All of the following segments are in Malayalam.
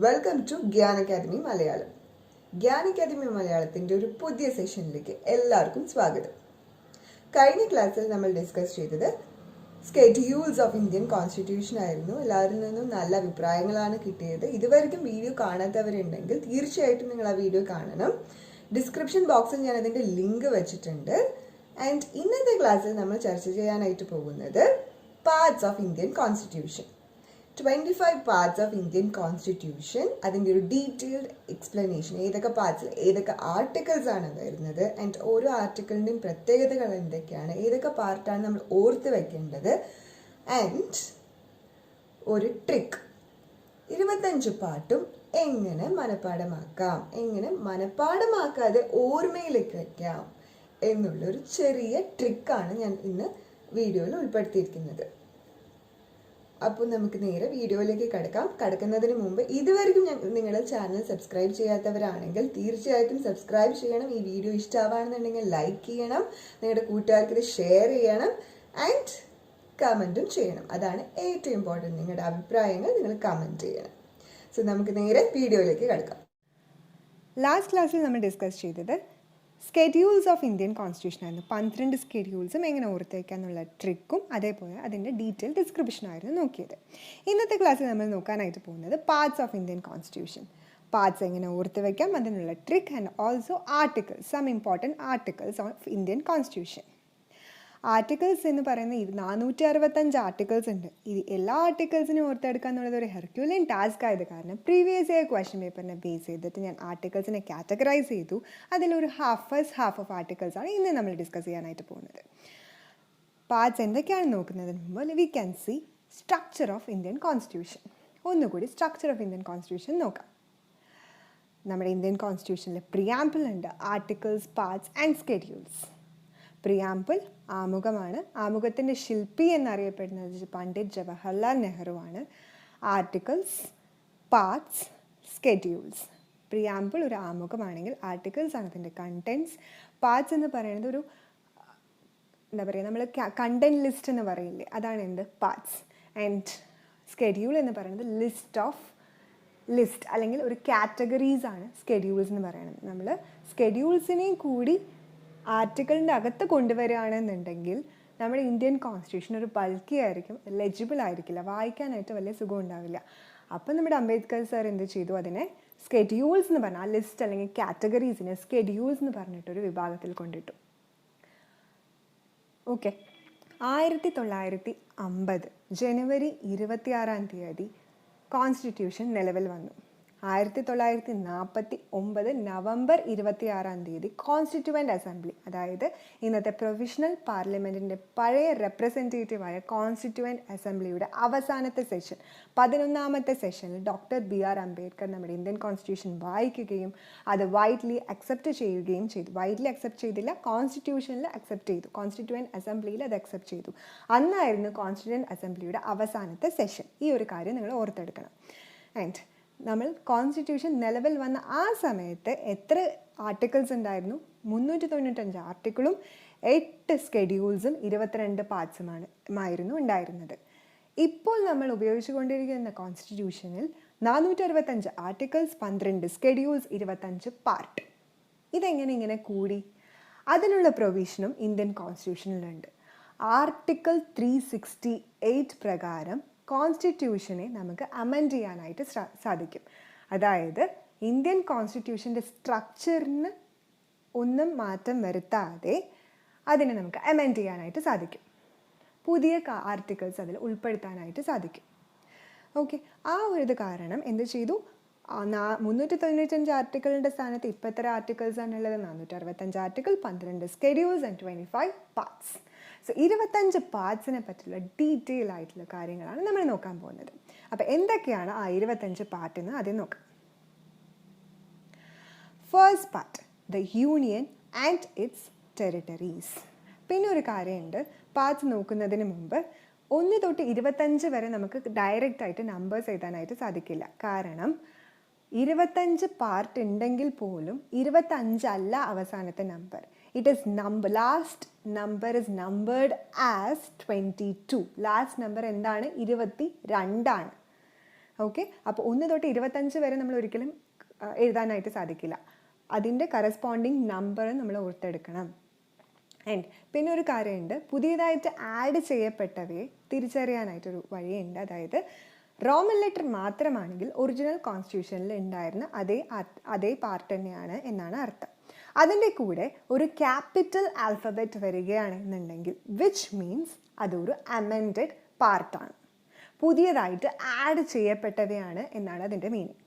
Welcome to Gyan academy Malayalam. Gyan academy മലയാളത്തിൻ്റെ ഒരു പുതിയ സെഷനിലേക്ക് എല്ലാവർക്കും സ്വാഗതം. കഴിഞ്ഞ ക്ലാസ്സിൽ നമ്മൾ ഡിസ്കസ് ചെയ്തത് സ്കെഡ്യൂൾസ് ഓഫ് ഇന്ത്യൻ കോൺസ്റ്റിറ്റ്യൂഷൻ ആയിരുന്നു. എല്ലാവരിൽ നിന്നും നല്ല അഭിപ്രായങ്ങളാണ് കിട്ടിയത്. ഇതുവരെയും വീഡിയോ കാണാത്തവരുണ്ടെങ്കിൽ തീർച്ചയായിട്ടും നിങ്ങൾ ആ വീഡിയോ കാണണം. ഡിസ്ക്രിപ്ഷൻ ബോക്സിൽ ഞാൻ അതിൻ്റെ ലിങ്ക് വെച്ചിട്ടുണ്ട്. ആൻഡ് ഇന്നത്തെ ക്ലാസ്സിൽ നമ്മൾ ചർച്ച ചെയ്യാനായിട്ട് പോകുന്നത് parts of Indian constitution. 25 parts of Indian constitution, അതിൻ്റെ ഒരു ഡീറ്റെയിൽഡ് എക്സ്പ്ലനേഷൻ, ഏതൊക്കെ പാർട്സിൽ ഏതൊക്കെ ആർട്ടിക്കിൾസ് ആണ് വരുന്നത് ആൻഡ് ഓരോ ആർട്ടിക്കിളിൻ്റെയും പ്രത്യേകതകൾ എന്തൊക്കെയാണ്, ഏതൊക്കെ പാർട്ടാണ് നമ്മൾ ഓർത്ത് വെക്കേണ്ടത് ആൻഡ് ഒരു ട്രിക്ക്, 25 പാർട്ടും എങ്ങനെ മനഃപ്പാഠമാക്കാം, എങ്ങനെ മനഃപ്പാഠമാക്കാതെ ഓർമ്മയിലേക്ക് വയ്ക്കാം എന്നുള്ളൊരു ചെറിയ ട്രിക്കാണ് ഞാൻ ഇന്ന് വീഡിയോയിൽ ഉൾപ്പെടുത്തിയിരിക്കുന്നത്. അപ്പോൾ നമുക്ക് നേരെ വീഡിയോയിലേക്ക് കടക്കുന്നതിന് മുമ്പ് ഇതുവരെയും നിങ്ങളുടെ ചാനൽ സബ്സ്ക്രൈബ് ചെയ്യാത്തവരാണെങ്കിൽ തീർച്ചയായിട്ടും സബ്സ്ക്രൈബ് ചെയ്യണം. ഈ വീഡിയോ ഇഷ്ടമാണെന്നുണ്ടെങ്കിൽ ലൈക്ക് ചെയ്യണം, നിങ്ങളുടെ കൂട്ടുകാർക്ക് ഇത് ഷെയർ ചെയ്യണം ആൻഡ് കമൻറ്റും ചെയ്യണം. അതാണ് ഏറ്റവും ഇമ്പോർട്ടൻറ്റ്. നിങ്ങളുടെ അഭിപ്രായങ്ങൾ നിങ്ങൾ കമൻറ്റ് ചെയ്യണം. സോ നമുക്ക് നേരെ വീഡിയോയിലേക്ക് കടക്കാം. ലാസ്റ്റ് ക്ലാസ്സിൽ നമ്മൾ ഡിസ്കസ് ചെയ്തത് സ്കെഡ്യൂൾസ് ഓഫ് ഇന്ത്യൻ കോൺസ്റ്റിറ്റ്യൂഷൻ ആയിരുന്നു. 12 സ്കെഡ്യൂൾസും എങ്ങനെ ഓർത്ത് വയ്ക്കാന്നുള്ള ട്രിക്കും അതേപോലെ അതിൻ്റെ ഡീറ്റെയിൽ ഡിസ്ക്രിപ്ഷനായിരുന്നു നോക്കിയത്. ഇന്നത്തെ ക്ലാസ്സിൽ നമ്മൾ നോക്കാനായിട്ട് പോകുന്നത് parts of Indian constitution. Parts എങ്ങനെ ഓർത്ത് വയ്ക്കാം, അതിനുള്ള trick and also articles, some important articles of Indian constitution. Articles എന്ന് പറയുന്ന 465 ആർട്ടിക്കിൾസ് ഉണ്ട്. ഇത് എല്ലാ ആർട്ടിക്കിൾസിനും ഓർത്തെടുക്കുക എന്നുള്ളത് ഒരു ഹെർക്യുലിയൻ ടാസ്ക് ആയത് കാരണം പ്രീവിയസ് ഇയർ ക്വസ്റ്റ്യൻ പേപ്പറിനെ ബേസ് ചെയ്തിട്ട് ഞാൻ ആർട്ടിക്കിൾസിനെ കാറ്റഗറൈസ് ചെയ്തു. അതിലൊരു ഹാഫ് ഓഫ് ആർട്ടിക്കിൾസ് ആണ് ഇന്ന് നമ്മൾ ഡിസ്കസ് ചെയ്യാനായിട്ട് പോകുന്നത്. പാർട്സ് എന്തൊക്കെയാണ് നോക്കുന്നതിന് മുമ്പ് we can see structure of Indian constitution. ഒന്നുകൂടി സ്ട്രക്ചർ ഓഫ് ഇന്ത്യൻ കോൺസ്റ്റിറ്റ്യൂഷൻ നോക്കാം. നമ്മുടെ ഇന്ത്യൻ കോൺസ്റ്റിറ്റ്യൂഷനിൽ പ്രിയാമ്പിൾ ഉണ്ട്, articles, parts and schedules. Preamble ആമുഖമാണ്. ആമുഖത്തിൻ്റെ ശില്പി എന്നറിയപ്പെടുന്നത് പണ്ഡിറ്റ് ജവഹർലാൽ നെഹ്റു ആണ്. Articles, parts, schedules. പ്രിയാമ്പിൾ ഒരു ആമുഖമാണെങ്കിൽ ആർട്ടിക്കിൾസ് ആണ് അതിൻ്റെ കണ്ടൻസ്. പാർട്സ് എന്ന് പറയുന്നത് ഒരു നമ്മൾ കണ്ടന്റ് ലിസ്റ്റ് എന്ന് പറയില്ലേ, അതാണ് എന്ത് പാർട്സ്. ആൻഡ് സ്കെഡ്യൂൾ എന്ന് പറയുന്നത് ലിസ്റ്റ് അല്ലെങ്കിൽ ഒരു കാറ്റഗറീസ് ആണ് സ്കെഡ്യൂൾസ് എന്ന് പറയുന്നത്. നമ്മൾ സ്കെഡ്യൂൾസിനെയും കൂടി ആർട്ടിക്കിളിൻ്റെ അകത്ത് കൊണ്ടുവരികയാണെന്നുണ്ടെങ്കിൽ നമ്മുടെ ഇന്ത്യൻ കോൺസ്റ്റിറ്റ്യൂഷൻ ഒരു ബൾക്കി ആയിരിക്കും, ലെജിബിൾ ആയിരിക്കില്ല, വായിക്കാനായിട്ട് വലിയ സുഖം ഉണ്ടാവില്ല. അപ്പം നമ്മുടെ അംബേദ്കർ സാർ എന്ത് ചെയ്തു, അതിനെ സ്കെഡ്യൂൾസ് എന്ന് പറഞ്ഞാൽ ആ ലിസ്റ്റ് അല്ലെങ്കിൽ കാറ്റഗറീസിനെ സ്കെഡ്യൂൾസ് എന്ന് പറഞ്ഞിട്ടൊരു വിഭാഗത്തിൽ കൊണ്ടിട്ടു. ഓക്കെ. 1950 ജനുവരി 26 കോൺസ്റ്റിറ്റ്യൂഷൻ നിലവിൽ വന്നു. 1949 നവംബർ 26 കോൺസ്റ്റിറ്റ്യൂവൻ്റ് അസംബ്ലി, അതായത് ഇന്നത്തെ പ്രൊവിഷണൽ പാർലമെൻറ്റിൻ്റെ പഴയ റെപ്രസെൻറ്റേറ്റീവായ കോൺസ്റ്റിറ്റ്യൂവൻ്റ് അസംബ്ലിയുടെ അവസാനത്തെ സെഷൻ, 11ാമത്തെ സെഷനിൽ ഡോക്ടർ BR അംബേദ്കർ നമ്മുടെ ഇന്ത്യൻ കോൺസ്റ്റിറ്റ്യൂഷൻ വായിക്കുകയും അത് വൈഡ്ലി അക്സെപ്റ്റ് ചെയ്യുകയും ചെയ്തു. വൈഡ്ലി അക്സെപ്റ്റ് ചെയ്തില്ല, കോൺസ്റ്റിറ്റ്യൂഷനിൽ അക്സെപ്റ്റ് ചെയ്തു, കോൺസ്റ്റിറ്റ്യൂവൻ്റ് അസംബ്ലിയിൽ അത് അക്സെപ്റ്റ് ചെയ്തു. അന്നായിരുന്നു കോൺസ്റ്റിറ്റ്യൂവൻ്റ് അസംബ്ലിയുടെ അവസാനത്തെ സെഷൻ. ഈ ഒരു കാര്യം നിങ്ങൾ ഓർത്തെടുക്കണം. ആൻഡ് നമ്മൾ കോൺസ്റ്റിറ്റ്യൂഷൻ നിലവിൽ വന്ന ആ സമയത്ത് എത്ര ആർട്ടിക്കിൾസ് ഉണ്ടായിരുന്നു? 395 ആർട്ടിക്കിളും 8 സ്കെഡ്യൂൾസും 22 പാർട്സുമായിരുന്നു ഉണ്ടായിരുന്നത്. ഇപ്പോൾ നമ്മൾ ഉപയോഗിച്ചുകൊണ്ടിരിക്കുന്ന കോൺസ്റ്റിറ്റ്യൂഷനിൽ 465 ആർട്ടിക്കിൾസ്, 12 സ്കെഡ്യൂൾസ്, 25 പാർട്ട്. ഇതെങ്ങനെ ഇങ്ങനെ കൂടി? അതിനുള്ള പ്രൊവിഷനും ഇന്ത്യൻ കോൺസ്റ്റിറ്റ്യൂഷനിലുണ്ട്. ആർട്ടിക്കിൾ 368 പ്രകാരം കോൺസ്റ്റിറ്റ്യൂഷനെ നമുക്ക് അമെൻഡ് ചെയ്യാനായിട്ട് സാധിക്കും. അതായത് ഇന്ത്യൻ കോൺസ്റ്റിറ്റ്യൂഷൻ്റെ സ്ട്രക്ചറിന് ഒന്നും മാറ്റം വരുത്താതെ അതിനെ നമുക്ക് അമെൻഡ് ചെയ്യാനായിട്ട് സാധിക്കും. പുതിയ ആർട്ടിക്കിൾസ് അതിൽ ഉൾപ്പെടുത്താനായിട്ട് സാധിക്കും. ഓക്കെ. ആ ഒരു കാരണം എന്ത് ചെയ്തു, 395 ആർട്ടിക്കിളിൻ്റെ സ്ഥാനത്ത് ഇപ്പോൾ എത്ര ആർട്ടിക്കിൾസ് ആണുള്ളത്? 465 article, 12 schedules and 25 parts. So 25 പാർട്സിനെ പറ്റിയുള്ള ഡീറ്റെയിൽ ആയിട്ടുള്ള കാര്യങ്ങളാണ് നമ്മൾ നോക്കാൻ പോകുന്നത്. അപ്പോൾ എന്തൊക്കെയാണ് ആ 25 പാർട്ട് എന്ന് ആദ്യം നോക്കാം. First part, the union and its territories. പിന്നെ ഒരു കാര്യമുണ്ട്, പാർട്സ് നോക്കുന്നതിന് മുമ്പ് 1 തൊട്ട് 25 വരെ നമുക്ക് ഡയറക്റ്റ് ആയിട്ട് നമ്പേഴ്സ് എഴുതാനായിട്ട് സാധിക്കില്ല. കാരണം 25 പാർട്ട് ഉണ്ടെങ്കിൽ പോലും 25 അല്ല അവസാനത്തെ number. It is last number is numbered as 22. Last number എന്താണ്? 22 ആണ്. ഓക്കെ, അപ്പോൾ 1 തൊട്ട് 25 വരെ നമ്മൾ ഒരിക്കലും എഴുതാനായിട്ട് സാധിക്കില്ല. അതിൻ്റെ കറസ്പോണ്ടിങ് നമ്പർ നമ്മൾ ഓർത്തെടുക്കണം. ആൻഡ് പിന്നെ ഒരു കാര്യമുണ്ട്, പുതിയതായിട്ട് ആഡ് ചെയ്യപ്പെട്ടവയെ തിരിച്ചറിയാനായിട്ടൊരു വഴിയുണ്ട്. അതായത് റോമൻ ലെറ്റർ മാത്രമാണെങ്കിൽ ഒറിജിനൽ കോൺസ്റ്റിറ്റ്യൂഷനിൽ ഉണ്ടായിരുന്ന അതേ പാർട്ട് തന്നെയാണ് എന്നാണ് അർത്ഥം. അതിൻ്റെ കൂടെ ഒരു ക്യാപിറ്റൽ ആൽഫബറ്റ് വരികയാണെന്നുണ്ടെങ്കിൽ വിച്ച് മീൻസ് അതൊരു അമെൻഡഡ് പാർട്ടാണ്, പുതിയതായിട്ട് ആഡ് ചെയ്യപ്പെട്ടവയാണ് എന്നാണ് അതിൻ്റെ meaning.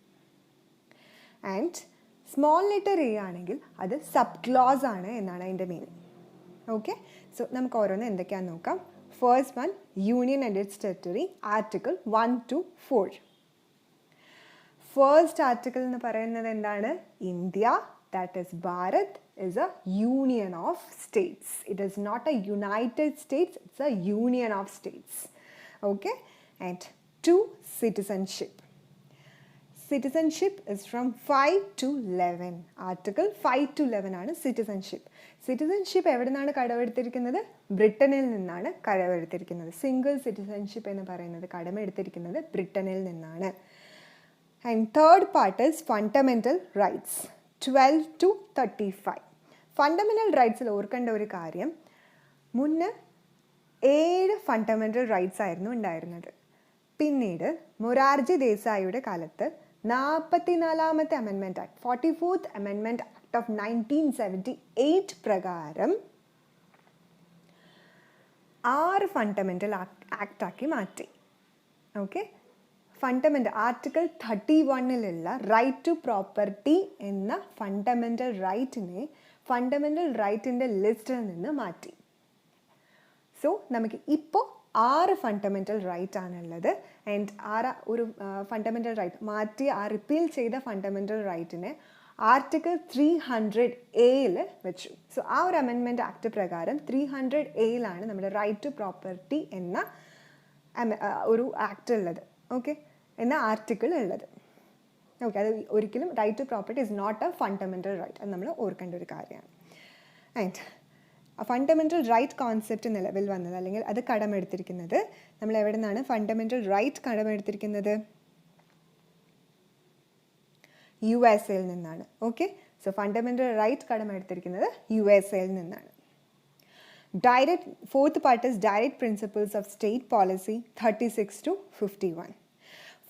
And small letter A ആണെങ്കിൽ അത് സബ് ക്ലോസ് ആണ് എന്നാണ് അതിൻ്റെ മീനിങ്. ഓക്കെ, സോ നമുക്ക് ഓരോന്ന് എന്തൊക്കെയാണെന്ന് നോക്കാം. First one, union and it's territory, article 1 to 4. First article എന്ന് പറയുന്നത് എന്താണ്? India, that is Bharat, is a union of states. It is not a United States, it's a union of states. Okay, and 2, citizenship. Citizenship is from 5 to 11. Article 5 to 11 ആണ് citizenship. Citizenship എവിടെ നിന്നാണ് കടമെടുത്തിരിക്കുന്നത്? ബ്രിട്ടനിൽ നിന്നാണ് കടമെടുത്തിരിക്കുന്നത്. സിംഗിൾ സിറ്റിസൺഷിപ്പ് എന്ന് പറയുന്നത് കടമെടുത്തിരിക്കുന്നത് ബ്രിട്ടനിൽ നിന്നാണ്. And third part is fundamental rights 12 to 35. Fundamental റൈറ്റ്സിൽ ഓർക്കേണ്ട ഒരു കാര്യം, മുന്നേ 7 ഫണ്ടമെൻ്റൽ റൈറ്റ്സ് ആയിരുന്നു ഉണ്ടായിരുന്നത്. പിന്നീട് മൊറാർജി ദേശായിയുടെ കാലത്ത് 44ാമത്തെ amendment act, 44th amendment act of 1978 പ്രകാരം 6 ഫണ്ടമെൻ്റൽ ആക്ടാക്കി മാറ്റി. ഓക്കെ, ഫണ്ടമെൻ്റൽ ആർട്ടിക്കിൾ 31ലുള്ള റൈറ്റ് ടു പ്രോപ്പർട്ടി എന്ന ഫണ്ടമെൻ്റൽ റൈറ്റിനെ ഫണ്ടമെൻ്റൽ റൈറ്റിൻ്റെ ലിസ്റ്റിൽ നിന്ന് മാറ്റി. സോ നമുക്ക് ഇപ്പോൾ 6 ഫണ്ടമെൻ്റൽ റൈറ്റ് ആണുള്ളത്. ആൻഡ് ഒരു ഫണ്ടമെൻ്റൽ റൈറ്റ് മാറ്റി റിപ്പീൽ ചെയ്ത ഫണ്ടമെൻ്റൽ റൈറ്റിനെ ആർട്ടിക്കിൾ 300A വെച്ചു. സോ ആ ഒരു അമെൻമെൻറ്റ് ആക്ട് പ്രകാരം 300A നമ്മുടെ റൈറ്റ് ടു പ്രോപ്പർട്ടി എന്ന ഒരു ആക്ട് ഉള്ളത്. ഓക്കെ, എന്ന ആർട്ടിക്കിൾ ഉള്ളത്. ഓക്കെ, അത് ഒരിക്കലും right to property is not a fundamental right, അത് നമ്മൾ ഓർക്കേണ്ട ഒരു കാര്യമാണ്. ആൻഡ് ഫണ്ടമെൻ്റൽ റൈറ്റ് കോൺസെപ്റ്റ് നിലവിൽ വന്നത്, അല്ലെങ്കിൽ അത് കടമെടുത്തിരിക്കുന്നത് നമ്മൾ എവിടെ നിന്നാണ് ഫണ്ടമെൻ്റൽ റൈറ്റ് കടമെടുത്തിരിക്കുന്നത്? USA നിന്നാണ്. ഓക്കെ, സോ ഫണ്ടമെൻ്റൽ റൈറ്റ് കടമെടുത്തിരിക്കുന്നത് USA നിന്നാണ്. Fourth part is direct principles of state policy 36 to 51.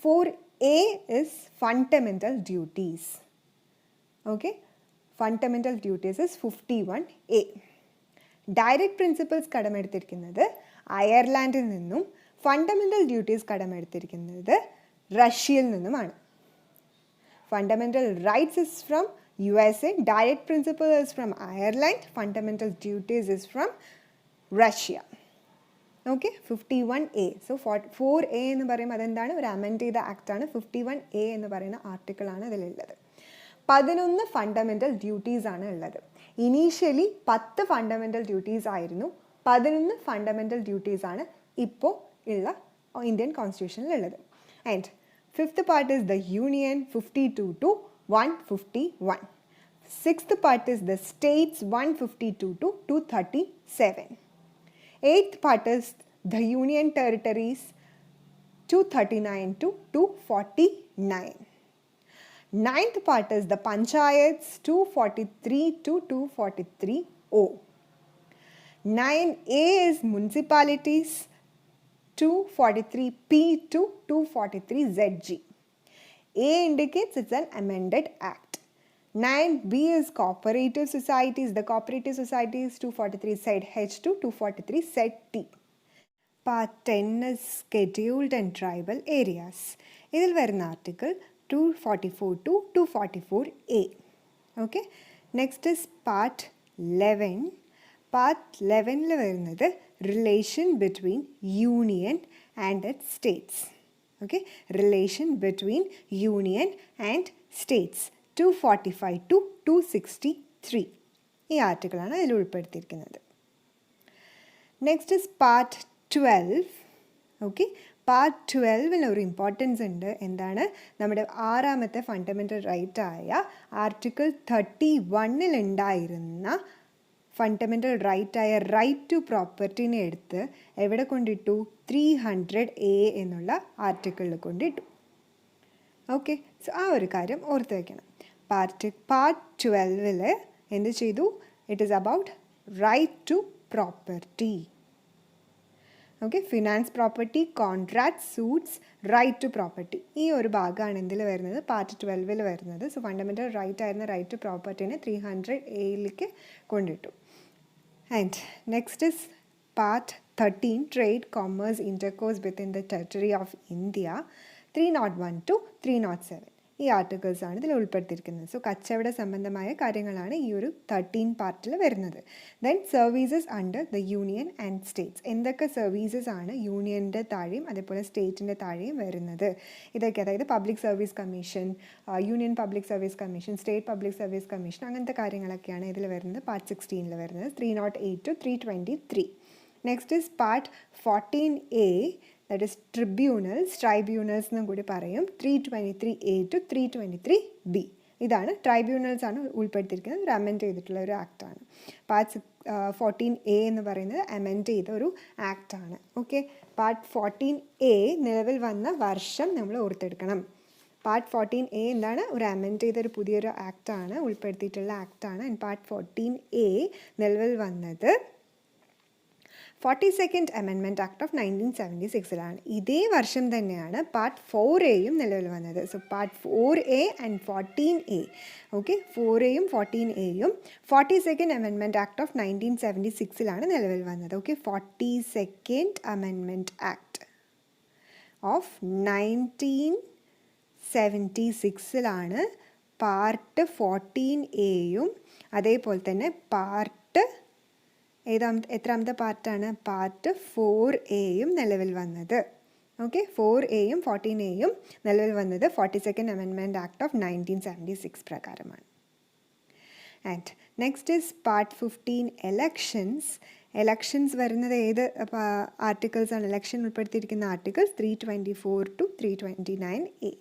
4A is fundamental duties. Okay, fundamental duties is 51A. Direct principles കടമെടുത്തിരിക്കുന്നത് അയർലാൻഡിൽ നിന്നും ഫണ്ടമെൻ്റൽ ഡ്യൂട്ടീസ് കടമെടുത്തിരിക്കുന്നത് റഷ്യയിൽ നിന്നുമാണ്. Fundamental rights is from USA, direct principle is from Ireland, fundamental duties is from Russia. Okay, 51A. So 4A എന്ന് പറയുമ്പോൾ അതെന്താണ്? ഒരു അമെൻഡ് ചെയ്ത ആക്റ്റാണ്. 51A എന്ന് പറയുന്ന ആർട്ടിക്കിളാണ് അതിലുള്ളത്. 11 ഫണ്ടമെൻ്റൽ ഡ്യൂട്ടീസ് ആണ് ഉള്ളത്. ഇനീഷ്യലി 10 ഫണ്ടമെൻ്റൽ ഡ്യൂട്ടീസ് ആയിരുന്നു. 11 ഫണ്ടമെൻ്റൽ ഡ്യൂട്ടീസ് ആണ് ഇപ്പോൾ ഉള്ള ഇന്ത്യൻ കോൺസ്റ്റിറ്റ്യൂഷനിൽ ഉള്ളത്. And fifth part is the union 52 to 151. Sixth part is the States 152 to 237. Eighth part is the union territories 239 to 249. Ninth part is the panchayats 243 to 243O. 9A is municipalities 243P to 243ZG. A indicates it's an amended act. 9B is cooperative societies. The cooperative societies 243 side H to 243 side T. Part 10 is scheduled and tribal areas. ഇതിൽ വരുന്ന article 244 to 244A. Okay, next is part 11. Part 11 വരുന്നത് relation between union and its states. Okay, relation between union and states 245 to 263. ഈ ആർട്ടിക്കിളാണ് അതിൽ ഉൾപ്പെടുത്തിയിരിക്കുന്നത്. Next is part 12. Okay, part 12 ഒരു ഇമ്പോർട്ടൻസ് ഉണ്ട്. എന്താണ്? നമ്മുടെ 6ാമത്തെ ഫണ്ടമെൻ്റൽ റൈറ്റ് ആയ ആർട്ടിക്കിൾ 31 ഉണ്ടായിരുന്ന ഫണ്ടമെൻ്റൽ റൈറ്റ് ആയ റൈറ്റ് ടു പ്രോപ്പർട്ടീനെ എടുത്ത് എവിടെ കൊണ്ടിട്ടു? 300A എന്നുള്ള ആർട്ടിക്കിളിൽ കൊണ്ടിട്ടു. ഓക്കെ, സോ ആ ഒരു കാര്യം ഓർത്ത് വയ്ക്കണം. പാർട്ട് 12 എന്ത് ചെയ്തു? It is about right to property. Okay, finance, property, contract, suits, right to property. ഈ ഒരു ഭാഗമാണ് എന്തിൽ വരുന്നത്? പാർട്ട് 12 വരുന്നത്. സോ ഫണ്ടമെൻ്റൽ റൈറ്റ് ആയിരുന്ന റൈറ്റ് ടു പ്രോപ്പർട്ടീനെ 300A കൊണ്ടിട്ടു. And next is part 13, trade, commerce, intercourse within the territory of India, 301 to 307. ഈ ആർട്ടിക്കിൾസാണ് ഇതിൽ ഉൾപ്പെടുത്തിയിരിക്കുന്നത്. സോ കച്ചവട സംബന്ധമായ കാര്യങ്ങളാണ് ഈ ഒരു 13 പാർട്ടിൽ വരുന്നത്. Then services under the union and States. എന്തൊക്കെ സർവീസസ് ആണ് യൂണിയൻ്റെ താഴെയും അതേപോലെ സ്റ്റേറ്റിൻ്റെ താഴെയും വരുന്നത്? ഇതൊക്കെ, അതായത് public service commission, union public service commission, state public service commission, അങ്ങനത്തെ കാര്യങ്ങളൊക്കെയാണ് ഇതിൽ വരുന്നത്. പാർട്ട് 16 വരുന്നത് 308 to 323. Next is part 14A, that is tribunals എന്നും കൂടി പറയും. 323A to 323B. ഇതാണ് ട്രൈബ്യൂണൽസ് ആണ് ഉൾപ്പെടുത്തിയിരിക്കുന്നത്. ഒരു അമെൻഡ് ചെയ്തിട്ടുള്ള ഒരു ആക്റ്റാണ്. പാർട്ട് 14A എന്ന് പറയുന്നത് അമെൻഡ് ചെയ്ത ഒരു ആക്റ്റാണ്. ഓക്കെ, പാർട്ട് 14A നിലവിൽ വന്ന വർഷം നമ്മൾ ഓർത്തെടുക്കണം. പാർട്ട് 14A എന്താണ്? ഒരു അമെൻഡ് ചെയ്ത ഒരു പുതിയൊരു ആക്റ്റാണ്, ഉൾപ്പെടുത്തിയിട്ടുള്ള ആക്റ്റാണ്. ആൻഡ് പാർട്ട് 14A നിലവിൽ വന്നത് 42nd അമെൻമെൻറ്റ് ആക്ട് ഓഫ് 1976 ഇതേ വർഷം തന്നെയാണ് പാർട്ട് 4Aയും നിലവിൽ വന്നത്. So part 4A and 14A. Okay, 4Aയും 14Aയും 42nd അമെൻമെൻറ്റ് ആക്ട് ഓഫ് 1976 നിലവിൽ വന്നത്. Okay, 42nd amendment act of 1976 part 14Aയും അതേപോലെ തന്നെ പാർട്ട് എത്രാമത്തെ പാർട്ടാണ്? പാർട്ട് 4Aയും നിലവിൽ വന്നത്. ഓക്കെ, 4Aയും 14Aയും നിലവിൽ വന്നത് 42nd അമെൻമെൻറ്റ് ആക്ട് ഓഫ് 1976 പ്രകാരമാണ്. And next is part 15, elections വരുന്നത് ഏത് ആർട്ടിക്കിൾസാണ്? ഇലക്ഷൻ ഉൾപ്പെടുത്തിയിരിക്കുന്ന articles 324 to 329A.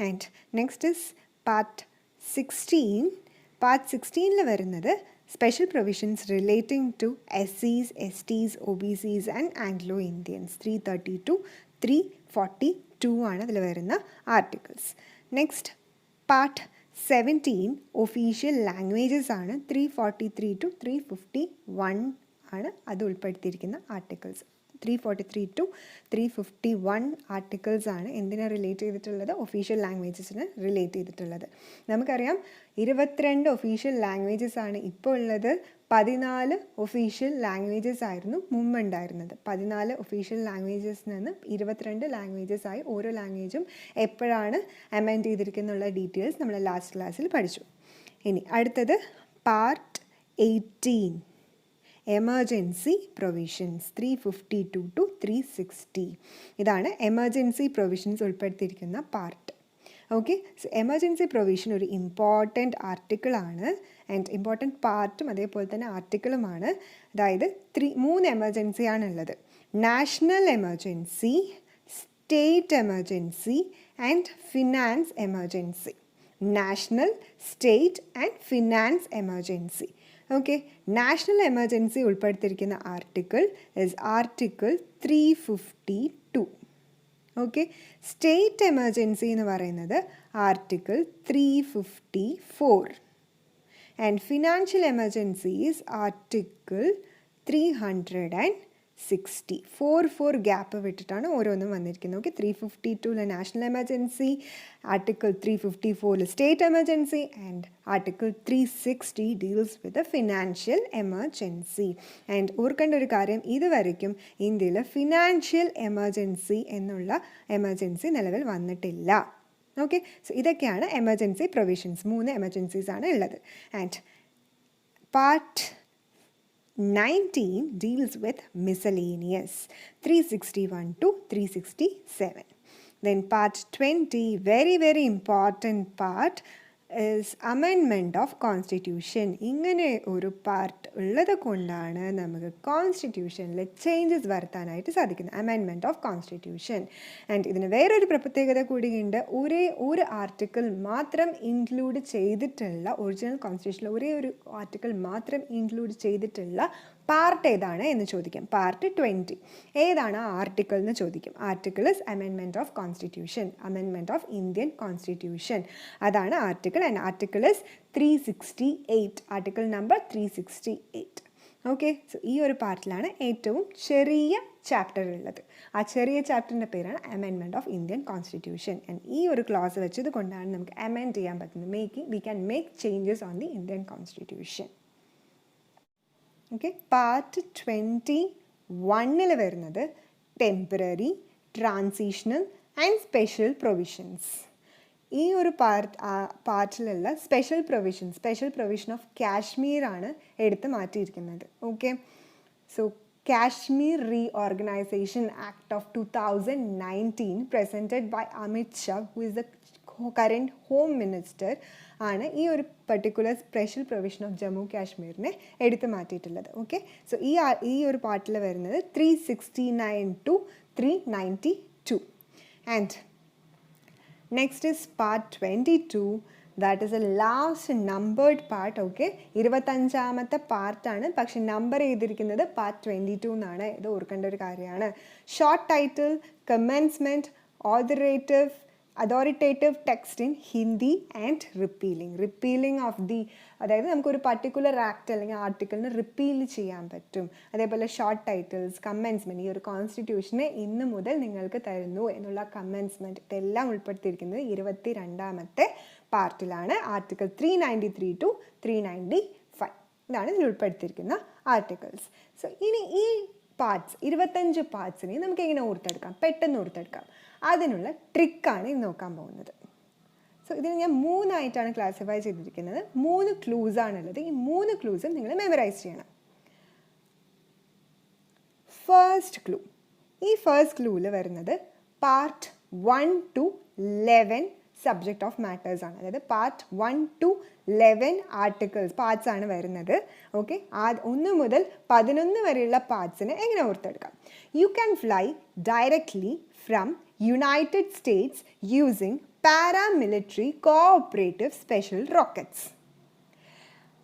And next is part 16. Part 16 വരുന്നത് special provisions relating to SCs, STs, OBCs and Anglo Indians. 330 to 342 അതിൽ വരുന്ന articles. Next part 17 official languages ആണ്. 343 to 351 അത് ഉൾപ്പെടുത്തിയിരിക്കുന്ന ആർട്ടിക്കിൾസ്. 343 to 351 ആർട്ടിക്കിൾസ് ആണ് എന്തിനെ റിലേറ്റ് ചെയ്തിട്ടുള്ളത്? ഒഫീഷ്യൽ ലാംഗ്വേജസിന് റിലേറ്റ് ചെയ്തിട്ടുള്ളത്. നമുക്കറിയാം 22 ഒഫീഷ്യൽ ലാംഗ്വേജസ് ആണ് ഇപ്പോൾ ഉള്ളത്. 14 ഒഫീഷ്യൽ ലാംഗ്വേജസ് ആയിരുന്നു മുമ്പ് ഉണ്ടായിരുന്നത്. 14 ഒഫീഷ്യൽ ലാംഗ്വേജസിൽ നിന്ന് 22 ലാംഗ്വേജസ് ആയി. ഓരോ ലാംഗ്വേജും എപ്പോഴാണ് അമെൻഡ് ചെയ്തിരിക്കുന്നുള്ള ഡീറ്റെയിൽസ് നമ്മൾ ലാസ്റ്റ് ക്ലാസ്സിൽ പഠിച്ചു. ഇനി അടുത്തത് പാർട്ട് 18, എമർജൻസി പ്രൊവിഷൻസ്. 352 to 360 ഇതാണ് എമർജൻസി പ്രൊവിഷൻസ് ഉൾപ്പെടുത്തിയിരിക്കുന്ന part. Okay, so emergency provision ഒരു ഇമ്പോർട്ടൻറ്റ് ആർട്ടിക്കിളാണ്. ആൻഡ് ഇമ്പോർട്ടൻറ്റ് പാർട്ടും അതേപോലെ തന്നെ ആർട്ടിക്കിളുമാണ്. അതായത് 3 എമർജൻസിയാണുള്ളത്. National emergency, state emergency and finance emergency. National, state and finance emergency. Okay, national emergency ഉൾപ്പെടുത്തിയിരിക്കുന്ന article is article 352. Okay, state emergency എന്ന് പറയുന്നത് article 354 and financial emergency is article 360. 4 gap വിട്ടിട്ടാണ് ഓരോന്നും വന്നിരിക്കുന്നത്. Okay, 352 national emergency, article 354 state emergency and article 360 deals with financial emergency. And ഓർക്കേണ്ട ഒരു കാര്യം, ഇതുവരെയ്ക്കും ഇന്ത്യയിൽ ഫിനാൻഷ്യൽ എമർജൻസി എന്നുള്ള എമർജൻസി നിലവിൽ വന്നിട്ടില്ല. ഓക്കെ, സോ ഇതൊക്കെയാണ് എമർജൻസി പ്രൊവിഷൻസ്. 3 എമർജൻസീസ് ആണ് ഉള്ളത്. And part 19 deals with miscellaneous. 361 to 367. Then part 20, very important part, is amendment of constitution. ഇങ്ങനെ ഒരു പാർട്ട് ഉള്ളത് കൊണ്ടാണ് നമുക്ക് കോൺസ്റ്റിറ്റ്യൂഷനിൽ ചേഞ്ചസ് വരുത്താനായിട്ട് സാധിക്കുന്നത്. Amendment of constitution. ആൻഡ് ഇതിന് വേറൊരു പ്രത്യേകത കൂടിയുണ്ട്. ഒരു ആർട്ടിക്കിൾ മാത്രം ഇൻക്ലൂഡ് ചെയ്തിട്ടുള്ള, ഒറിജിനൽ കോൺസ്റ്റിറ്റ്യൂഷനിൽ ഒരേ ഒരു ആർട്ടിക്കിൾ മാത്രം ഇൻക്ലൂഡ് ചെയ്തിട്ടുള്ള പാർട്ട് ഏതാണ് എന്ന് ചോദിക്കും. പാർട്ട് 20 ഏതാണ് ആർട്ടിക്കിൾ എന്ന് ചോദിക്കും. Article is amendment of constitution, amendment of Indian constitution, അതാണ് article. And article is 368, article number 368. Okay, so ഈ ഒരു പാർട്ടിലാണ് ഏറ്റവും ചെറിയ ചാപ്റ്റർ ഉള്ളത്. ആ ചെറിയ ചാപ്റ്ററിൻ്റെ പേരാണ് amendment of Indian constitution. And ഈ ഒരു ക്ലോസ് വെച്ചത് കൊണ്ടാണ് നമുക്ക് അമെൻഡ് ചെയ്യാൻ പറ്റുന്നത്. We can make changes on the Indian constitution. Okay, part 21 വരുന്നത് temporary, transitional and special provisions. ഈ ഒരു പാർട്ടിലുള്ള സ്പെഷ്യൽ പ്രൊവിഷൻ ഓഫ് കാശ്മീരാണ് എടുത്ത് മാറ്റിയിരിക്കുന്നത്. Okay, so Kashmir reorganisation act of 2019 presented by Amit Shah, who is the current home minister, ആണ് ഈ ഒരു particular special provision of Jammu കാശ്മീരിനെ എടുത്ത് മാറ്റിയിട്ടുള്ളത്. ഓക്കെ, സോ ഈ ഒരു പാർട്ടിൽ വരുന്നത് 369 to 392. And next is part 22. That is a last numbered part. Okay, 25ാമത്തെ പാർട്ടാണ്, പക്ഷെ നമ്പർ ചെയ്തിരിക്കുന്നത് പാർട്ട് 22 എന്നാണ്. ഇത് ഓർക്കേണ്ട ഒരു കാര്യമാണ്. Short title, commencement, authoritative text in Hindi and repealing of the, അതായത് നമുക്കൊരു പർട്ടിക്കുലർ ആക്ട് അല്ലെങ്കിൽ ആർട്ടിക്കിളിന് റിപ്പീൽ ചെയ്യാൻ പറ്റും. അതേപോലെ ഷോർട്ട് ടൈറ്റിൽസ്, കമൻസ്മെൻറ്റ്, ഈ ഒരു കോൺസ്റ്റിറ്റ്യൂഷനെ ഇന്ന് മുതൽ നിങ്ങൾക്ക് തരുന്നു എന്നുള്ള കമൻസ്മെൻറ്റ്, ഇതെല്ലാം ഉൾപ്പെടുത്തിയിരിക്കുന്നത് 22ാമത്തെ പാർട്ടിലാണ്. ആർട്ടിക്കിൾ 393 to 395 ഇതാണ് ഇതിൽ ഉൾപ്പെടുത്തിയിരിക്കുന്ന ആർട്ടിക്കിൾസ്. സോ ഇനി ഈ പാർട്സ് 25 പാർട്സിനെ നമുക്ക് എങ്ങനെ ഓർത്തെടുക്കാം, പെട്ടെന്ന് ഓർത്തെടുക്കാം, അതിനുള്ള ട്രിക്കാണ് ഇത് നോക്കാൻ പോകുന്നത്. സോ ഇതിന് ഞാൻ 3 ആയിട്ടാണ് ക്ലാസിഫൈ ചെയ്തിരിക്കുന്നത്. 3 ക്ലൂസ് ആണുള്ളത്. ഈ 3 ക്ലൂസും നിങ്ങൾ മെമ്മറൈസ് ചെയ്യണം. ഈ ഫസ്റ്റ് ക്ലൂവിൽ വരുന്നത് part 1 to 11 subject of matters ആണ്. അതായത് പാർട്ട് 1 to 11 ആർട്ടിക്കിൾസ് പാർട്സ് ആണ് വരുന്നത്. ഓക്കെ, 1 മുതൽ 11 വരെയുള്ള പാർട്സിനെ എങ്ങനെ ഓർത്തെടുക്കാം? You can fly directly from United States using paramilitary cooperative special rockets.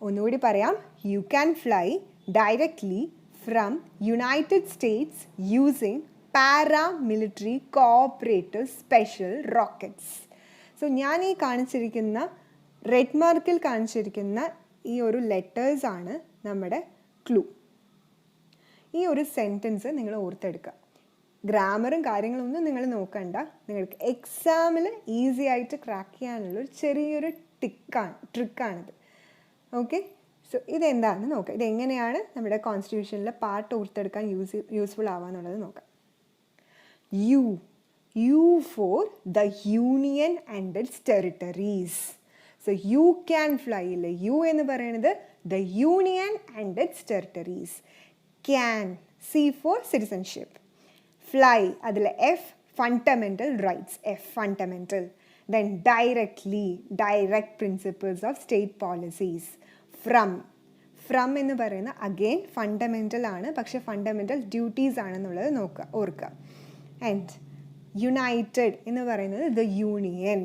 ഒന്നുകൂടി പറയാം. You can fly directly from United States using paramilitary cooperative special rockets. So ഞാൻ ഈ കാണിച്ചിരിക്കുന്ന റെഡ് മാർക്കിൽ കാണിച്ചിരിക്കുന്ന ഈ ഒരു ലെറ്റേഴ്സാണ് നമ്മുടെ ക്ലൂ. ഈ ഒരു സെൻറ്റൻസ് നിങ്ങൾ ഓർത്തെടുക്കുക. ഗ്രാമറും കാര്യങ്ങളൊന്നും നിങ്ങൾ നോക്കണ്ട. നിങ്ങൾക്ക് എക്സാമിൽ ഈസി ആയിട്ട് ക്രാക്ക് ചെയ്യാനുള്ളൊരു ചെറിയൊരു ട്രിക്കാണിത്. ഓക്കെ, സോ ഇതെന്താണെന്ന് നോക്കാം. ഇതെങ്ങനെയാണ് നമ്മുടെ കോൺസ്റ്റിറ്റ്യൂഷനിലെ പാർട്ട് ഓർത്തെടുക്കാൻ യൂസ്ഫുൾ ആവാന്നുള്ളത് നോക്കാം. U for the Union and its territories. So you can fly. U എന്ന് പറയുന്നത് the Union and its territories. Can, C for citizenship. Fly, അതിൽ F fundamental rights, F fundamental. Then directly, direct principles of state policies. From എന്ന് പറയുന്ന again fundamental ആണ്, പക്ഷെ fundamental duties ആണെന്നുള്ളത് ഓർക്കുക. And യുണൈറ്റഡ് എന്ന് പറയുന്നത് ദ യൂണിയൻ.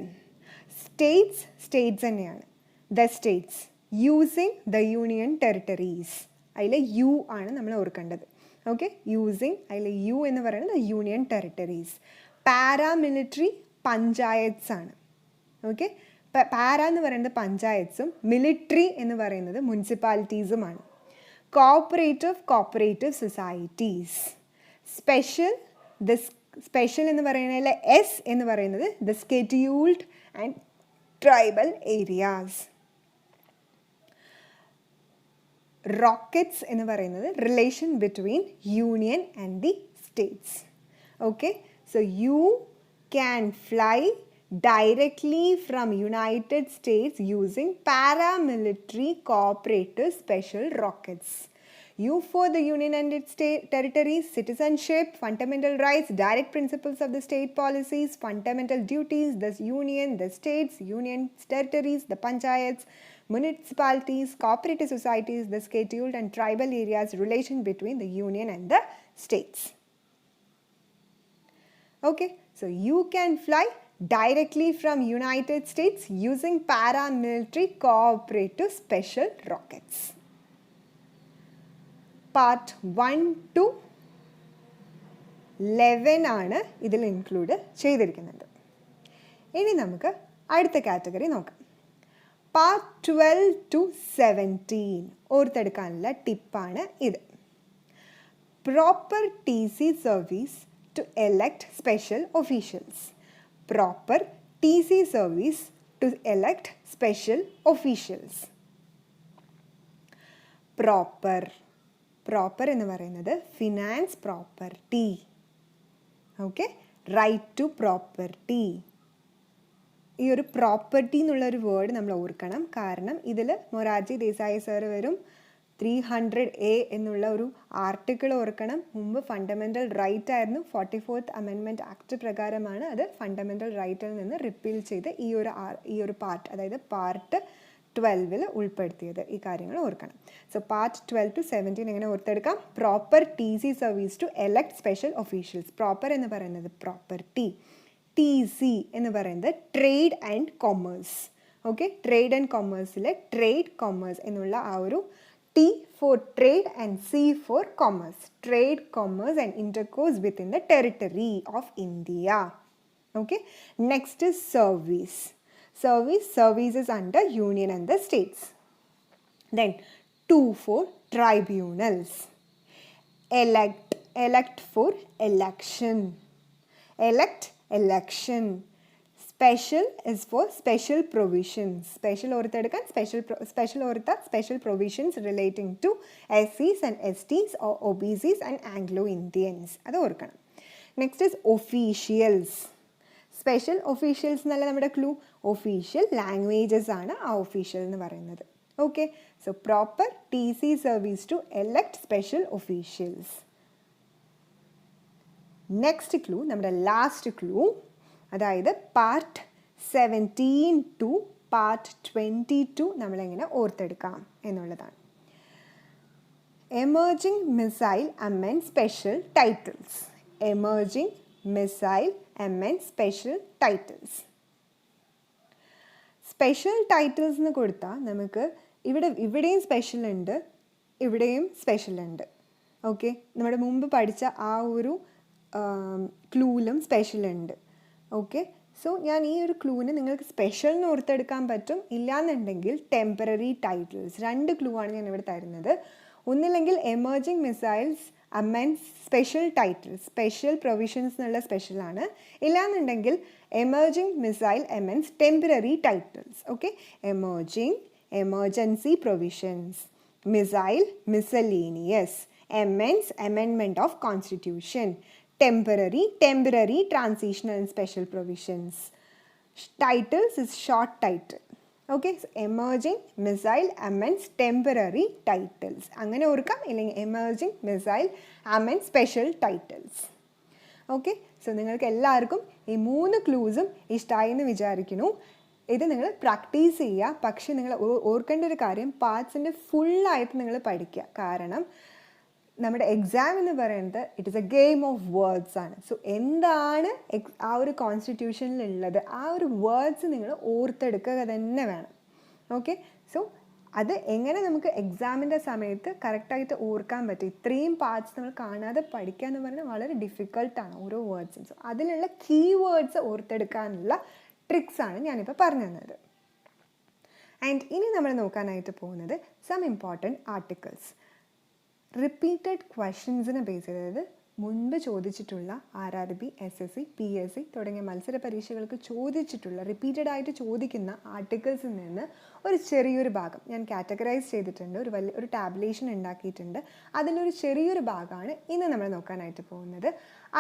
സ്റ്റേറ്റ്സ് തന്നെയാണ്, the States using the union territories. അതിൽ യു ആണ് നമ്മൾ ഓർക്കേണ്ടത്. ഓക്കെ, യൂസിങ്, അതിൽ യു എന്ന് പറയുന്നത് യൂണിയൻ ടെറിട്ടറീസ്. പാരാമിലിറ്ററി പഞ്ചായത്സ് ആണ്. ഓക്കെ, പാര എന്ന് പറയുന്നത് പഞ്ചായത്സും മിലിറ്ററി എന്ന് പറയുന്നത് മുനിസിപ്പാലിറ്റീസുമാണ്. Cooperative societies. സ്പെഷ്യൽ എന്ന് പറയുന്നതിൽ എസ് എന്ന് പറയുന്നത് the scheduled and tribal areas. Rockets എന്ന് പറയുന്നത് relation between union and the States. Okay, so you can fly directly from United States using paramilitary cooperative special rockets. U for the Union and its territories, citizenship, fundamental rights, direct principles of the state policies, fundamental duties, the Union, the states, Union territories, the panchayats, municipalities, cooperative societies, the scheduled and tribal areas, relation between the Union and the states. Okay, so you can fly directly from United States using paramilitary cooperative special rockets. Part 1 to 11 ആണ് ഇതിൽ ഇൻക്ലൂഡ് ചെയ്തിരിക്കുന്നത്. ഇനി നമുക്ക് അടുത്ത കാറ്റഗറി നോക്കാം. പാർട്ട് 12 to 17 ഓർത്തെടുക്കാനുള്ള ടിപ്പാണ് ഇത്. Proper TC service to elect special officials. Proper TC service to elect special officials. Proper എന്ന് പറയുന്നത് finance property. Okay, right to property. ഈ ഒരു പ്രോപ്പർട്ടി എന്നുള്ളൊരു വേർഡ് നമ്മൾ ഓർക്കണം. കാരണം ഇതിൽ മൊറാർജി ദേശായി സാറ് വരും. 300A എന്നുള്ള ഒരു ആർട്ടിക്കിൾ ഓർക്കണം. മുമ്പ് ഫണ്ടമെൻ്റൽ റൈറ്റ് ആയിരുന്നു. 44th അമെൻമെൻറ്റ് ആക്ട് പ്രകാരമാണ് അത് ഫണ്ടമെൻ്റൽ റൈറ്റിൽ നിന്ന് റിപ്പീൽ ചെയ്ത് ഈ ഒരു പാർട്ട്, അതായത് പാർട്ട് 12 ഉൾപ്പെടുത്തിയത്. ഈ കാര്യങ്ങൾ ഓർക്കണം. സോ പാർട്ട് 12 to 17 എങ്ങനെ ഓർത്തെടുക്കാം? Proper TC service to elect special officials. Proper എന്ന് പറയുന്നത് പ്രോപ്പർട്ടി. TC എന്ന് പറയുന്നത് trade and commerce. Okay, trade and കൊമേഴ്സിലെ ട്രേഡ് കൊമേഴ്സ് എന്നുള്ള ആ ഒരു T for trade and C for commerce. Trade, commerce and intercourse within the territory of India. Okay, next is service. Service is under union and the states. Then 2 for tribunals. Elect for election. Election. Special is for special provisions. Special ഓർത്തെടുക്കാൻ special provisions relating to SCs and STs or OBCs and Anglo-Indians. അത് ഓർക്കണം. Next is officials. Special officials എന്നല്ല നമ്മുടെ ക്ലൂ. ഒഫീഷ്യൽ ലാംഗ്വേജസ് ആണ് ആ ഒഫീഷ്യൽ എന്ന് പറയുന്നത്. Okay, so proper TC service to elect special officials. Next clue, നമ്മുടെ ലാസ്റ്റ് ക്ലൂ, അതായത് പാർട്ട് 17 to പാർട്ട് 22 നമ്മളെങ്ങനെ ഓർത്തെടുക്കാം എന്നുള്ളതാണ്. Emerging missile amend special titles. Emerging missile amend special titles. Special titles എന്ന് കൊടുത്താൽ നമുക്ക് ഇവിടെയും സ്പെഷ്യൽ ഉണ്ട്, ഇവിടെയും സ്പെഷ്യൽ ഉണ്ട്. ഓക്കെ, നമ്മുടെ മുമ്പ് പഠിച്ച ആ ഒരു ക്ലൂവിലും സ്പെഷ്യൽ ഉണ്ട്. ഓക്കെ, സോ ഞാൻ ഈ ഒരു ക്ലൂവിന് നിങ്ങൾക്ക് സ്പെഷ്യൽ എന്ന് ഓർത്തെടുക്കാൻ പറ്റും. ഇല്ലാന്നുണ്ടെങ്കിൽ ടെമ്പററി ടൈറ്റിൽസ്. 2 ക്ലൂ ആണ് ഞാൻ ഇവിടെ തരുന്നത്. ഒന്നില്ലെങ്കിൽ emerging missiles amend special titles, special provisions എന്നുള്ള സ്പെഷ്യലാണ്. ഇല്ലാന്നുണ്ടെങ്കിൽ emerging missile amends temporary titles. Okay, emerging emergency provisions, missile miscellaneous, amends amendment of constitution, temporary transitional and special provisions. Titles is short title. Okay, so emerging missile amends temporary titles. അങ്ങനെ ഓർക്കാം. ഇല്ലെങ്കിൽ emerging missile amends special titles. Okay, so നിങ്ങൾക്ക് എല്ലാവർക്കും ഈ 3 ക്ലൂസും ഇഷ്ടമായി എന്ന് വിചാരിക്കുന്നു. ഇത് നിങ്ങൾ പ്രാക്ടീസ് ചെയ്യുക. പക്ഷേ നിങ്ങൾ ഓർക്കേണ്ട ഒരു കാര്യം, പാർട്സിൻ്റെ ഫുള്ളായിട്ട് നിങ്ങൾ പഠിക്കുക. കാരണം നമ്മുടെ എക്സാം എന്ന് പറയുന്നത് it is A game of words ആണ്. സോ എന്താണ് ആ ഒരു കോൺസ്റ്റിറ്റ്യൂഷനിലുള്ളത്, ആ ഒരു വേർഡ്സ് നിങ്ങൾ ഓർത്തെടുക്കുക തന്നെ വേണം. ഓക്കെ, സോ അത് എങ്ങനെ നമുക്ക് എക്സാമിൻ്റെ സമയത്ത് കറക്റ്റായിട്ട് ഓർക്കാൻ പറ്റും? ഇത്രയും പാർട്സ് നമ്മൾ കാണാതെ പഠിക്കുക എന്ന് പറഞ്ഞാൽ വളരെ ഡിഫിക്കൾട്ടാണ് ഓരോ വേർഡ്സും. സോ അതിലുള്ള കീ വേർഡ്സ് ഓർത്തെടുക്കാനുള്ള ട്രിക്സാണ് ഞാനിപ്പോൾ പറഞ്ഞു തന്നത്. ആൻഡ് ഇനി നമ്മൾ നോക്കാനായിട്ട് പോകുന്നത് സം ഇമ്പോർട്ടൻറ്റ് ആർട്ടിക്കിൾസ്. റിപ്പീറ്റഡ് ക്വസ്റ്റ്യൻസിനെ ബേസ് ചെയ്തത് മുൻപ് ചോദിച്ചിട്ടുള്ള RRB, SSC, PSC തുടങ്ങിയ മത്സര പരീക്ഷകൾക്ക് ചോദിച്ചിട്ടുള്ള റിപ്പീറ്റഡ് ആയിട്ട് ചോദിക്കുന്ന ആർട്ടിക്കിൾസിൽ നിന്ന് ഒരു ചെറിയൊരു ഭാഗം ഞാൻ കാറ്റഗറൈസ് ചെയ്തിട്ടുണ്ട്. ഒരു ടാബുലേഷൻ ഉണ്ടാക്കിയിട്ടുണ്ട്. അതിലൊരു ചെറിയൊരു ഭാഗമാണ് ഇന്ന് നമ്മൾ നോക്കാനായിട്ട് പോകുന്നത്.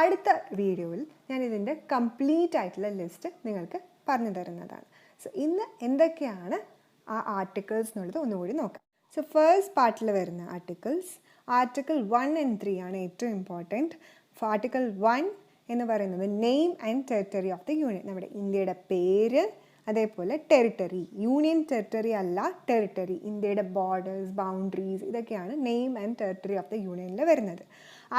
അടുത്ത വീഡിയോയിൽ ഞാൻ ഇതിൻ്റെ കംപ്ലീറ്റ് ആയിട്ടുള്ള ലിസ്റ്റ് നിങ്ങൾക്ക് പറഞ്ഞു തരുന്നതാണ്. സോ ഇന്ന് എന്തൊക്കെയാണ് ആ ആർട്ടിക്കിൾസ് എന്നുള്ളത് ഒന്നുകൂടി നോക്കാം. സോ ഫസ്റ്റ് പാർട്ടിൽ വരുന്ന ആർട്ടിക്കിൾസ്, ആർട്ടിക്കിൾ 1 and 3 ആണ് ഏറ്റവും ഇമ്പോർട്ടൻറ്റ്. ആർട്ടിക്കിൾ 1 എന്ന് പറയുന്നത് name and territory of the union. നമ്മുടെ ഇന്ത്യയുടെ പേര്, അതേപോലെ ടെറിട്ടറി. യൂണിയൻ ടെറിട്ടറി അല്ല, ടെറിട്ടറി. ഇന്ത്യയുടെ ബോർഡേഴ്സ്, ബൗണ്ടറീസ്, ഇതൊക്കെയാണ് name and territory of the യൂണിയനിൽ വരുന്നത്.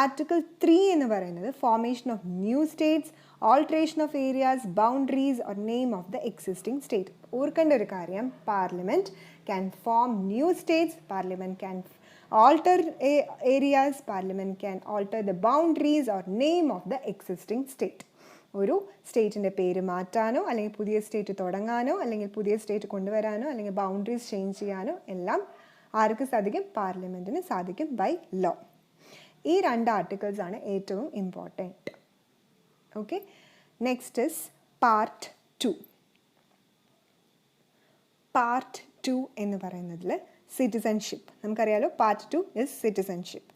ആർട്ടിക്കിൾ 3 എന്ന് പറയുന്നത് formation of new States, alteration of areas, boundaries or name of the existing state. ഓർക്കേണ്ട ഒരു കാര്യം, parliament can form new States, parliament can alter areas, Parliament can alter the boundaries or name of the existing state. ഒരു സ്റ്റേറ്റിൻ്റെ പേര് മാറ്റാനോ അല്ലെങ്കിൽ പുതിയ സ്റ്റേറ്റ് തുടങ്ങാനോ അല്ലെങ്കിൽ പുതിയ സ്റ്റേറ്റ് കൊണ്ടുവരാനോ അല്ലെങ്കിൽ ബൗണ്ടറീസ് ചേഞ്ച് ചെയ്യാനോ എല്ലാം ആർക്ക് സാധിക്കും? പാർലമെൻറ്റിന് സാധിക്കും ബൈ ലോ. ഈ 2 ആർട്ടിക്കിൾസാണ് ഏറ്റവും important. Okay, next is part 2. Part 2 എന്ന് പറയുന്നതിൽ സിറ്റിസൺഷിപ്പ്. നമുക്കറിയാലോ പാർട്ട് 2 ഇസ് സിറ്റിസൺഷിപ്പ്.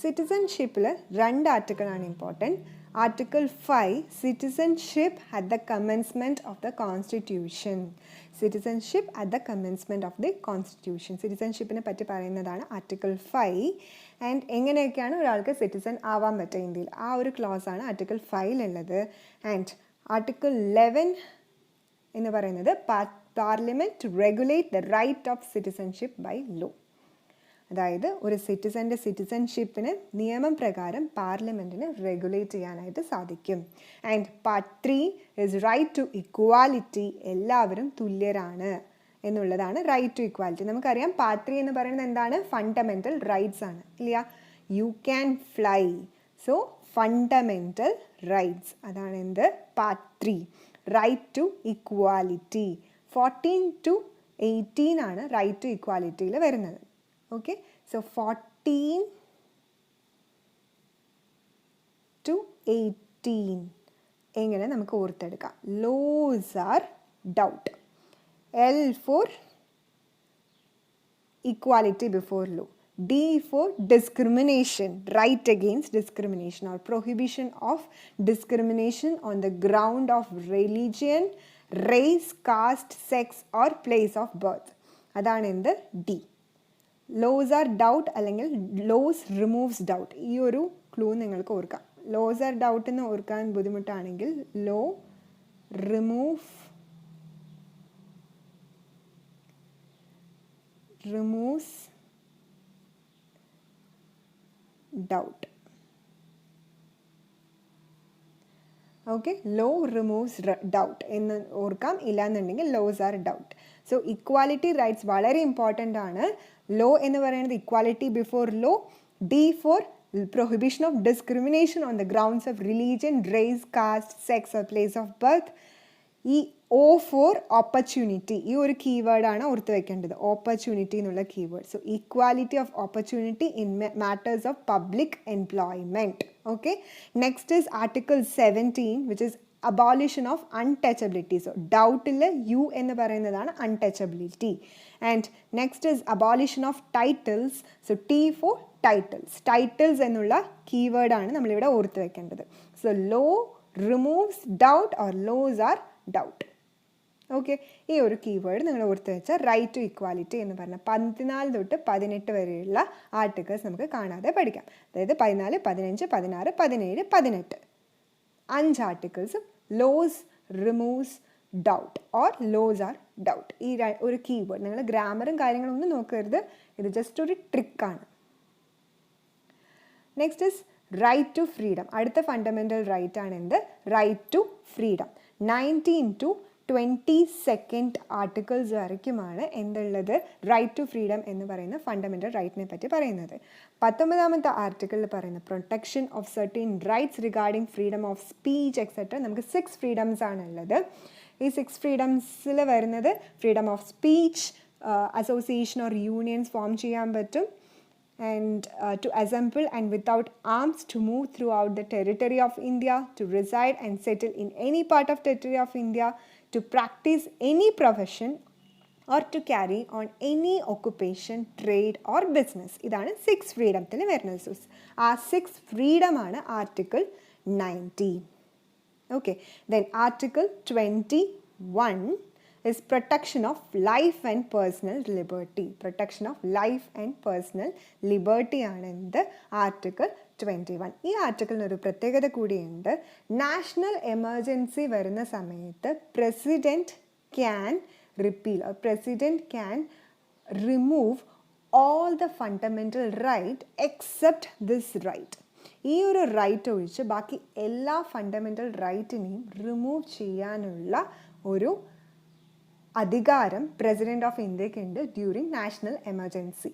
സിറ്റിസൺഷിപ്പിൽ 2 ആർട്ടിക്കിളാണ് important. Article 5 citizenship at the commencement of the constitution. Citizenship at the commencement of the constitution. സിറ്റിസൺഷിപ്പിനെ പറ്റി പറയുന്നതാണ് ആർട്ടിക്കിൾ 5. ആൻഡ് എങ്ങനെയൊക്കെയാണ് ഒരാൾക്ക് സിറ്റിസൺ ആവാൻ പറ്റുക ഇന്ത്യയിൽ, ആ ഒരു ക്ലോസാണ് ആർട്ടിക്കിൾ 5ലുള്ളത്. ആൻഡ് ആർട്ടിക്കിൾ 11 എന്ന് പറയുന്നത് parliament to regulate the right of citizenship by law. അതായത് ഒരു സിറ്റിസൻ്റെ സിറ്റിസൺഷിപ്പിന് നിയമം പ്രകാരം പാർലമെൻറ്റിന് റെഗുലേറ്റ് ചെയ്യാനായിട്ട് സാധിക്കും. And part 3 is right to equality. എല്ലാവരും തുല്യരാണ് എന്നുള്ളതാണ് റൈറ്റ് ടു ഇക്വാലിറ്റി. നമുക്കറിയാം പാർട്ട് 3 എന്ന് പറയുന്നത് എന്താണ്? ഫണ്ടമെൻ്റൽ റൈറ്റ്സ് ആണ്, ഇല്ല? You can fly. So fundamental rights അതാണ് എന്ത്? Part 3. Right to equality 14 to 18 ആണ് റൈറ്റ് ടു ഇക്വാലിറ്റിയിൽ വരുന്നത്. ഓക്കെ, സോ 14 to 18 എങ്ങനെ നമുക്ക് ഓർത്തെടുക്കാം? Laws are doubt. L for equality before law. D for discrimination, right against discrimination or prohibition of discrimination on the ground of religion, race, caste, sex or place of birth. അതാണ് എന്ത്? D. ലോസ് ആർ ഡൗട്ട് അല്ലെങ്കിൽ ലോസ് റിമൂവ്സ് ഡൗട്ട്. ഈ ഒരു ക്ലൂ നിങ്ങൾക്ക് ഓർക്കാം. ലോസ് ആർ ഡൗട്ട് എന്ന് ഓർക്കാൻ ബുദ്ധിമുട്ടാണെങ്കിൽ law removes doubt. Okay, law removes doubt എന്ന് ഓർക്കാം. ഇല്ലാന്നുണ്ടെങ്കിൽ laws are doubt. So equality rights വളരെ ഇമ്പോർട്ടൻ്റ് ആണ്. ലോ എന്ന് പറയുന്നത് equality before law. D for prohibition of discrimination on the grounds of religion, race, caste, sex or place of birth. ഈ O ഫോർ ഓപ്പർച്യൂണിറ്റി. ഈ ഒരു കീവേഡാണ് ഓർത്ത് വെക്കേണ്ടത്, ഓപ്പർച്യൂണിറ്റി എന്നുള്ള keyword. So equality of opportunity in matters of public employment. Okay, next is article 17 which is abolition of untouchability. So ഡൗട്ടിൽ യു എന്ന് പറയുന്നതാണ് untouchability. And next is abolition of titles. So T for titles. Titles എന്നുള്ള കീവേഡാണ് നമ്മളിവിടെ ഓർത്ത് വെക്കേണ്ടത്. So law removes doubt or laws are doubt. Okay, ഈ ഒരു കീവേഡ് നിങ്ങൾ ഓർത്ത് വെച്ചാൽ റൈറ്റ് ടു ഇക്വാലിറ്റി എന്ന് പറഞ്ഞാൽ 14 തൊട്ട് 18 വരെയുള്ള ആർട്ടിക്കിൾസ് നമുക്ക് കാണാതെ പഠിക്കാം. അതായത് 14, 15, 16, 17, 18 5 ആർട്ടിക്കിൾസും laws removes doubt or laws are doubt. ഈ ഒരു കീവേഡ് നിങ്ങൾ ഗ്രാമറും കാര്യങ്ങളൊന്നും നോക്കരുത്, ഇത് ജസ്റ്റ് ഒരു ട്രിക്കാണ്. Next is right to freedom. അടുത്ത ഫണ്ടമെൻ്റൽ റൈറ്റ് ആണ് എന്ത്? Right to freedom. 19 to 22 articles വരയ്ക്കുമാണ് എന്തുള്ളത്? റൈറ്റ് ടു ഫ്രീഡം എന്ന് പറയുന്ന ഫണ്ടമെൻ്റൽ റൈറ്റിനെ പറ്റി പറയുന്നത്. 19ാമത്തെ ആർട്ടിക്കിളിൽ പറയുന്ന protection of certain rights regarding freedom of speech etcetera. നമുക്ക് 6 ഫ്രീഡംസ് ആണുള്ളത്. ഈ 6 ഫ്രീഡംസിൽ വരുന്നത് freedom of speech, association or unions form ചെയ്യാൻ പറ്റും, and to assemble and without arms to move throughout the territory of India, to reside and settle in any part of territory of India, to practice any profession or to carry on any occupation, trade or business. ഇതാണ് 6 ഫ്രീഡത്തിൽ വരുന്നത്. ആ 6 ഫ്രീഡമാണ് article 19. Okay, then article 21 is protection of life and personal liberty. Protection of life and personal liberty ആണ് എന്ത്? ആർട്ടിക്കിൾ 21. ഈ ആർട്ടിക്കിളിന് ഒരു പ്രത്യേകത കൂടിയുണ്ട്. നാഷണൽ എമർജൻസി വരുന്ന സമയത്ത് president can repeal or president can remove all the fundamental right except this right. ഈ ഒരു റൈറ്റ് ഒഴിച്ച് ബാക്കി എല്ലാ ഫണ്ടമെൻ്റൽ റൈറ്റിനെയും റിമൂവ് ചെയ്യാനുള്ള ഒരു അധികാരം പ്രസിഡന്റ് ഓഫ് ഇന്ത്യക്ക് ഉണ്ട് during national emergency.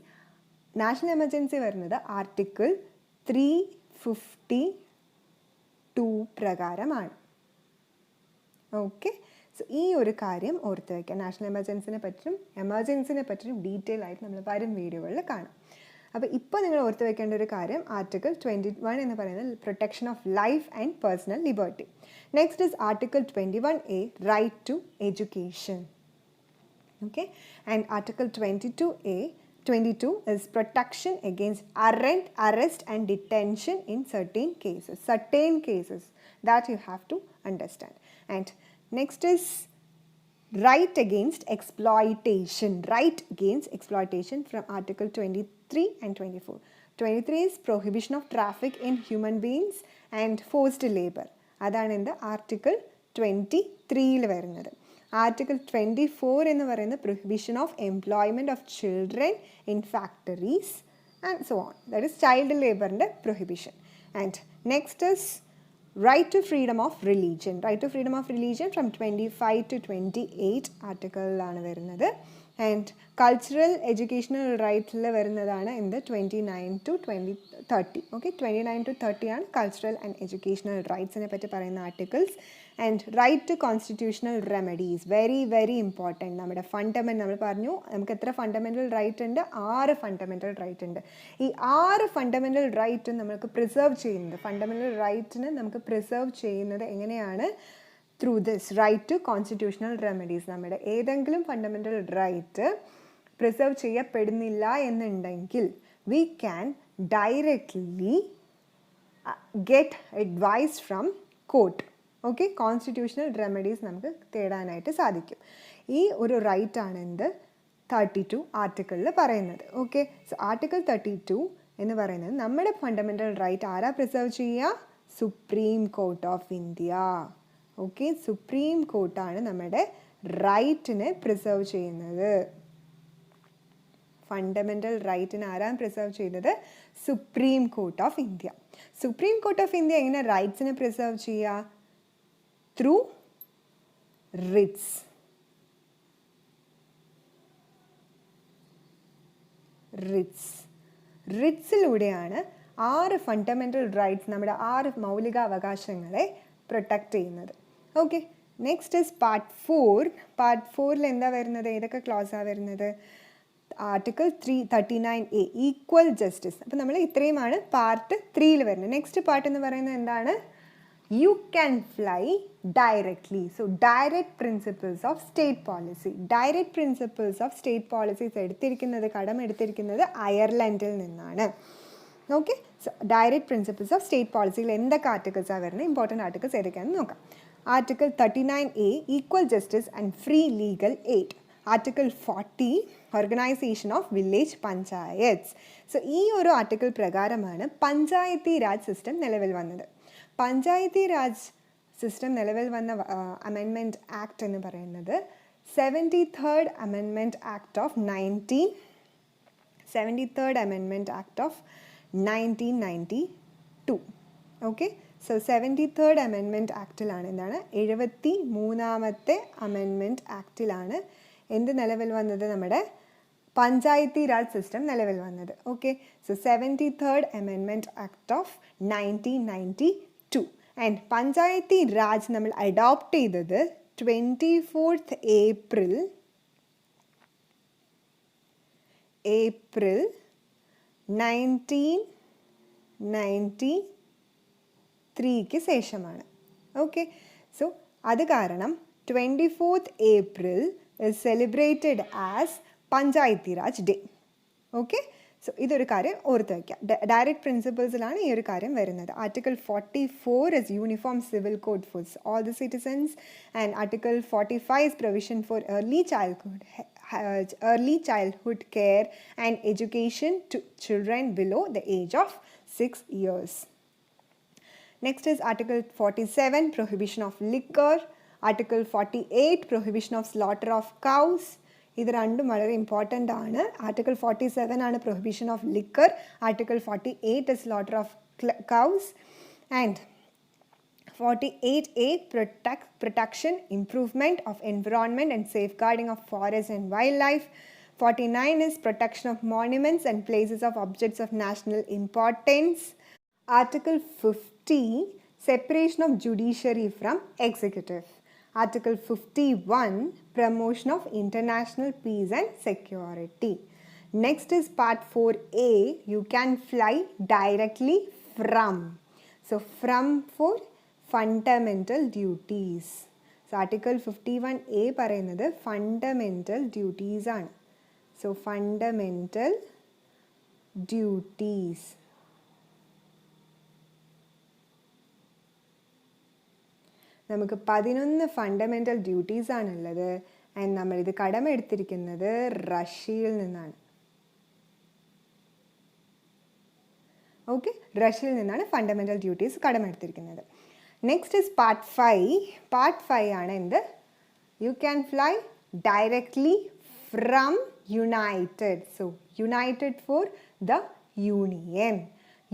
National emergency വരുന്നത് ആർട്ടിക്കിൾ 352 പ്രകാരമാണ്. ഓക്കെ, സോ ഈ ഒരു കാര്യം ഓർത്ത് വയ്ക്കുക. നാഷണൽ എമർജൻസിനെ പറ്റിയും ഡീറ്റെയിൽ ആയിട്ട് നമ്മൾ വരും വീഡിയോകളിൽ കാണാം. അപ്പോൾ ഇപ്പോൾ നിങ്ങൾ ഓർത്ത് വയ്ക്കേണ്ട ഒരു കാര്യം ആർട്ടിക്കിൾ 21 എന്ന് പറയുന്നത് protection of life and personal liberty. Next is article 21A, right to education. Okay, and article 22 is protection against arrest and detention in certain cases that you have to understand. And next is right against exploitation from article 23 and 24. 23 is prohibition of traffic in human beings and forced labor. അതാണ് എൻ്റെ ആർട്ടിക്കിൾ 23 വരുന്നത്. ആർട്ടിക്കിൾ 24 എന്ന് പറയുന്നത് prohibition of employment of children in factories and so on, that is child ലേബറിൻ്റെ prohibition. And next is right to freedom of religion. Right to freedom of religion from 25 to 28 ആർട്ടിക്കിളിലാണ് വരുന്നത്. ആൻഡ് കൾച്ചറൽ എഡ്യൂക്കേഷണൽ റൈറ്റിൽ വരുന്നതാണ് in the 29 to 30. Okay, 29 to 30 ആണ് കൾച്ചറൽ ആൻഡ് എഡ്യൂക്കേഷണൽ റൈറ്റ്സിനെ പറ്റി പറയുന്ന articles. And right to constitutional remedies, very very important. നമ്മുടെ നമ്മൾ പറഞ്ഞു നമുക്ക് എത്ര ഫണ്ടമെൻ്റൽ റൈറ്റ് ഉണ്ട്? 6 ഫണ്ടമെൻ്റൽ റൈറ്റ് ഉണ്ട്. ഈ 6 ഫണ്ടമെൻ്റൽ റൈറ്റും നമുക്ക് പ്രിസർവ് ചെയ്യുന്നത്, ഫണ്ടമെൻ്റൽ റൈറ്റിന് നമുക്ക് പ്രിസർവ് ചെയ്യുന്നത് എങ്ങനെയാണ്? Through this right to constitutional remedies. നമ്മുടെ ഏതെങ്കിലും ഫണ്ടമെൻ്റൽ റൈറ്റ് പ്രിസർവ് ചെയ്യപ്പെടുന്നില്ല എന്നുണ്ടെങ്കിൽ we can directly get advice from court. Okay, constitutional remedies നമുക്ക് തേടാനായിട്ട് സാധിക്കും. ഈ ഒരു റൈറ്റ് ആണ് എന്ത് 32 ആർട്ടിക്കിളിൽ പറയുന്നത്. ഓക്കെ, സോ ആർട്ടിക്കിൾ 32 എന്ന് പറയുന്നത് നമ്മുടെ ഫണ്ടമെൻ്റൽ റൈറ്റ് ആരാ പ്രിസർവ് ചെയ്യുക? Supreme court of India. Okay, supreme കോർട്ടാണ് നമ്മുടെ റൈറ്റിനെ പ്രിസർവ് ചെയ്യുന്നത്. ഫണ്ടമെൻ്റൽ റൈറ്റിന് ആരാണ് പ്രിസർവ് ചെയ്യുന്നത്? Supreme court of India. Supreme court of India എങ്ങനെ റൈറ്റ്സിനെ പ്രിസർവ് ചെയ്യുക? Through writs. റിട്സിലൂടെയാണ് 6 ഫണ്ടമെൻ്റൽ റൈറ്റ്സ്, നമ്മുടെ 6 മൗലികാവകാശങ്ങളെ പ്രൊട്ടക്റ്റ് ചെയ്യുന്നത്. Okay, next is part 4. Part 4ൽ എന്താ വരുന്നത്? ഏതൊക്കെ ക്ലോസാണ് വരുന്നത്? Article 39A, equal justice. അപ്പോൾ നമ്മൾ ഇത്രയുമാണ് പാർട്ട് 3ൽ വരുന്നത്. നെക്സ്റ്റ് പാർട്ട് എന്ന് പറയുന്നത് എന്താണ്? You can fly directly. So direct principles of state policy. Direct principles of state policies കടമെടുത്തിരിക്കുന്നത് അയർലൻഡിൽ നിന്നാണ്. Okay, so direct principles of state പോളിസിയിൽ എന്തൊക്കെ ആർട്ടിക്കിൾസാണ് വരുന്നത്? ഇമ്പോർട്ടൻറ്റ് ആർട്ടിക്കിൾസ് ഏതൊക്കെയാണെന്ന് നോക്കാം. Article 39A, equal justice and free legal aid. Article 40, organization of village panchayats. So ഈ ഒരു ആർട്ടിക്കിൾ പ്രകാരമാണ് പഞ്ചായത്തി രാജ് സിസ്റ്റം നിലവിൽ വന്നത്. പഞ്ചായത്തി രാജ് സിസ്റ്റം നിലവിൽ വന്ന അമെൻമെൻറ്റ് ആക്ട് എന്ന് പറയുന്നത് 73rd amendment act of 1992. Okay, so 73rd amendment ആക്ടിലാണ് എന്താണ് 73ാമത്തെ അമെൻമെൻറ്റ് ആക്ടിലാണ് എന്ത് നിലവിൽ വന്നത്? നമ്മുടെ പഞ്ചായത്തി രാജ് സിസ്റ്റം നിലവിൽ വന്നത്. Okay, so 73rd amendment act of 1992. And panchayati raj നമ്മൾ അഡോപ്റ്റ് ചെയ്തത് 24th April 1993 ശേഷമാണ്. ഓക്കെ, സോ അത് കാരണം 24th April is celebrated as Panchayati Raj day. Okay, so ഇതൊരു കാര്യം ഓർത്ത് വയ്ക്കാം. ഡയറക്റ്റ് പ്രിൻസിപ്പിൾസിലാണ് ഈ ഒരു കാര്യം വരുന്നത്. Article 44 is uniform civil code for all the citizens, and article 45 is provision for early childhood care and education to children below the age of 6 years. Next is article 47, prohibition of liquor. Article 48, prohibition of slaughter of cows. ഇത് രണ്ടും വളരെ ഇമ്പോർട്ടൻ്റ് ആണ്. ആർട്ടിക്കിൾ 47 ആണ് prohibition of liquor. Article 48 is slaughter of cows. And 48A, protection, improvement of environment and safeguarding of forest and wildlife. 49 is protection of monuments and places of objects of national importance. Article 50, separation of judiciary from executive. Article 51, promotion of international peace and security. Next is part 4A, you can fly directly from. So from for fundamental duties. So article 51A പറയുന്നത് fundamental duties ആണ്. So fundamental duties. നമുക്ക് 11 ഫണ്ടമെൻ്റൽ ഡ്യൂട്ടീസ് ആണുള്ളത്. ആൻഡ് നമ്മളിത് കടമെടുത്തിരിക്കുന്നത് റഷ്യയിൽ നിന്നാണ്. ഓക്കെ, റഷ്യയിൽ നിന്നാണ് ഫണ്ടമെൻ്റൽ ഡ്യൂട്ടീസ് കടമെടുത്തിരിക്കുന്നത്. Next is part 5. പാർട്ട് 5 ആണ് എന്ത്? You can fly directly from united. So united for the union.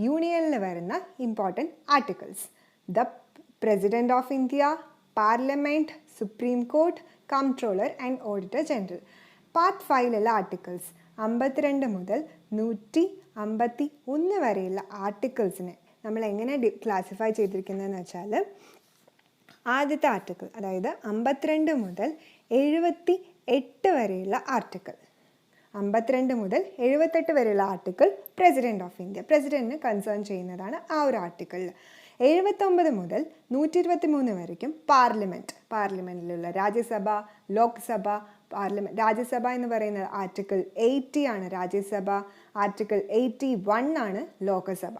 യൂണിയനിൽ വരുന്ന important articles: the President of India, Parliament, Supreme Court, Comptroller and Auditor General. Part 5ലുള്ള ആർട്ടിക്കിൾസ് 52 മുതൽ 151 വരെയുള്ള ആർട്ടിക്കിൾസിനെ നമ്മൾ എങ്ങനെ ക്ലാസിഫൈ ചെയ്തിരിക്കുന്നതെന്ന് വെച്ചാൽ, ആദ്യത്തെ ആർട്ടിക്കിൾ അതായത് 52 മുതൽ 78 വരെയുള്ള ആർട്ടിക്കിൾ, 52 മുതൽ 78 വരെയുള്ള ആർട്ടിക്കിൾ പ്രസിഡന്റ് ഓഫ് ഇന്ത്യ, പ്രസിഡന്റിനെ കൺസേൺ ചെയ്യുന്നതാണ് ആ ഒരു ആർട്ടിക്കിളിൽ. 79 മുതൽ 123 വരയ്ക്കും പാർലമെൻറ്റ്, പാർലമെൻറ്റിലുള്ള രാജ്യസഭ, ലോക്സഭ, പാർലമെൻറ്റ്. രാജ്യസഭ എന്ന് പറയുന്ന ആർട്ടിക്കിൾ 80 ആണ് രാജ്യസഭ, ആർട്ടിക്കിൾ 81 ആണ് ലോകസഭ.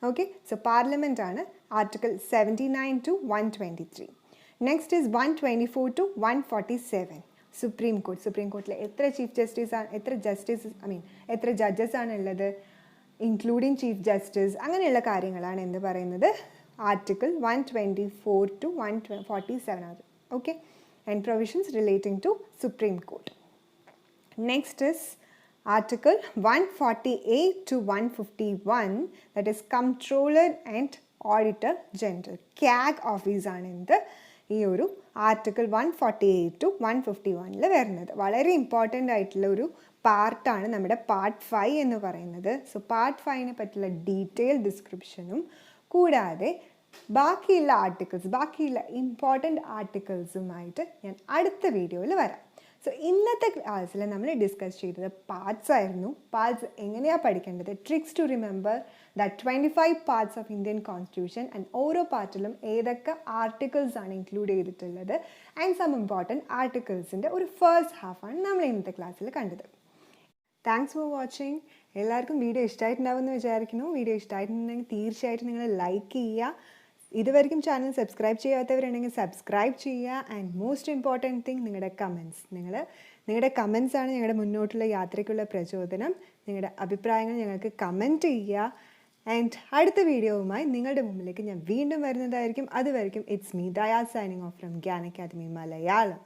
ഓക്കെ, സോ പാർലമെൻറ്റ് ആണ് article 79 to 123. Next is 124 to 147. Supreme court. Supreme കോർട്ടിൽ എത്ര ചീഫ് ജസ്റ്റിസ് ആണ്, എത്ര ജഡ്ജസ് ആണ് ഉള്ളത്, ഇൻക്ലൂഡിങ് ചീഫ് ജസ്റ്റിസ്, അങ്ങനെയുള്ള കാര്യങ്ങളാണ് എന്ത് പറയുന്നത്, ആർട്ടിക്കിൾ 124 to 147 ആണ്. Okay, and provisions relating to supreme court. Next is article 148 to 151, that is comptroller and auditor general. CAG ഓഫീസാണ് എന്ത് ഈ ഒരു ആർട്ടിക്കിൾ 148 to 151 വരുന്നത്. വളരെ ഇമ്പോർട്ടൻ്റ് ആയിട്ടുള്ള ഒരു പാർട്ടാണ് നമ്മുടെ പാർട്ട് 5 എന്ന് പറയുന്നത്. സോ പാർട്ട് 5നെ പറ്റിയുള്ള ഡീറ്റെയിൽ ഡിസ്ക്രിപ്ഷനും കൂടാതെ ബാക്കിയുള്ള ആർട്ടിക്കിൾസ്, ബാക്കിയുള്ള ഇമ്പോർട്ടൻ്റ് ആർട്ടിക്കിൾസുമായിട്ട് ഞാൻ അടുത്ത വീഡിയോയിൽ വരാം. സോ ഇന്നത്തെ ക്ലാസ്സിൽ നമ്മൾ ഡിസ്കസ് ചെയ്തത് പാർട്സ് ആയിരുന്നു. പാർട്സ് എങ്ങനെയാണ് പഠിക്കേണ്ടത്, tricks to remember the 25 parts of Indian constitution and ഓരോ പാർട്ടിലും ഏതൊക്കെ ആർട്ടിക്കിൾസ് ആണ് ഇൻക്ലൂഡ് ചെയ്തിട്ടുള്ളത് ആൻഡ് സം ഇമ്പോർട്ടൻറ്റ് ആർട്ടിക്കിൾസിൻ്റെ ഒരു ഫസ്റ്റ് ഹാഫാണ് നമ്മൾ ഇന്നത്തെ ക്ലാസ്സിൽ കണ്ടത്. Thanks for watching. എല്ലാവർക്കും വീഡിയോ ഇഷ്ടമായിട്ടുണ്ടാവുമെന്ന് വിചാരിക്കുന്നു. വീഡിയോ ഇഷ്ടമായിട്ടുണ്ടെങ്കിൽ തീർച്ചയായിട്ടും നിങ്ങൾ ലൈക്ക് ചെയ്യുക. ഇതുവരെയും ചാനൽ സബ്സ്ക്രൈബ് ചെയ്യാത്തവരുണ്ടെങ്കിൽ സബ്സ്ക്രൈബ് ചെയ്യുക. ആൻഡ് മോസ്റ്റ് ഇമ്പോർട്ടൻറ്റ് തിങ് നിങ്ങളുടെ കമൻറ്റ്സ്. നിങ്ങളുടെ കമൻറ്റ്സാണ് ഞങ്ങളുടെ മുന്നോട്ടുള്ള യാത്രയ്ക്കുള്ള പ്രചോദനം. നിങ്ങളുടെ അഭിപ്രായങ്ങൾ ഞങ്ങൾക്ക് കമൻറ്റ് ചെയ്യുക. ആൻഡ് അടുത്ത വീഡിയോവുമായി നിങ്ങളുടെ മുമ്പിലേക്ക് ഞാൻ വീണ്ടും വരുന്നതായിരിക്കും. അതുവരെയും it's me Daya signing off from Gyan academy Malayalam.